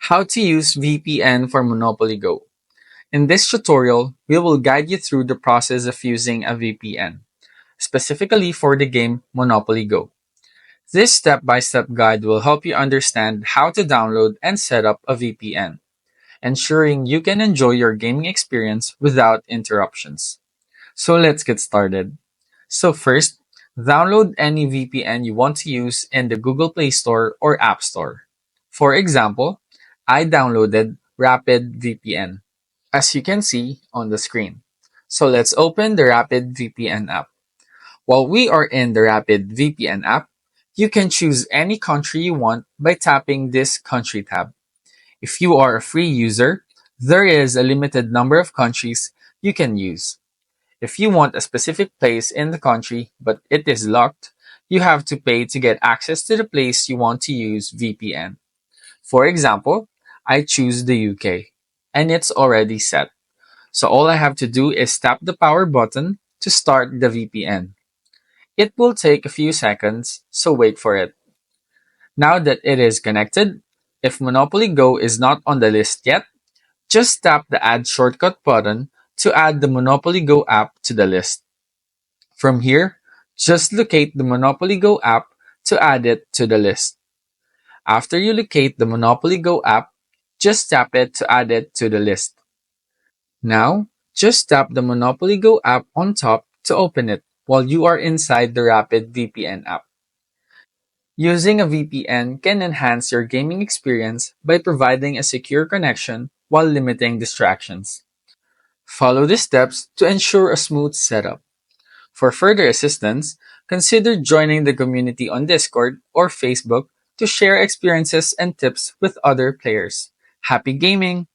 How to use VPN for Monopoly Go. In this tutorial, we will guide you through the process of using a VPN, specifically for the game Monopoly Go. This step-by-step guide will help you understand how to download and set up a VPN, ensuring you can enjoy your gaming experience without interruptions. So let's get started. So first, download any VPN you want to use in the Google Play Store or App Store. For example, I downloaded Rapid VPN, as you can see on the screen. So let's open the Rapid VPN app. While we are in the Rapid VPN app, you can choose any country you want by tapping this country tab. If you are a free user, there is a limited number of countries you can use. If you want a specific place in the country but it is locked, you have to pay to get access to the place you want to use VPN. For example, I choose the UK and it's already set. So all I have to do is tap the power button to start the VPN. It will take a few seconds, so wait for it. Now that it is connected, if Monopoly Go is not on the list yet, just tap the Add Shortcut button to add the Monopoly Go app to the list. From here, just locate the Monopoly Go app to add it to the list. After you locate the Monopoly Go app, just tap it to add it to the list. Now, just tap the Monopoly Go app on top to open it while you are inside the Rapid VPN app. Using a VPN can enhance your gaming experience by providing a secure connection while limiting distractions. Follow the steps to ensure a smooth setup. For further assistance, consider joining the community on Discord or Facebook to share experiences and tips with other players. Happy gaming!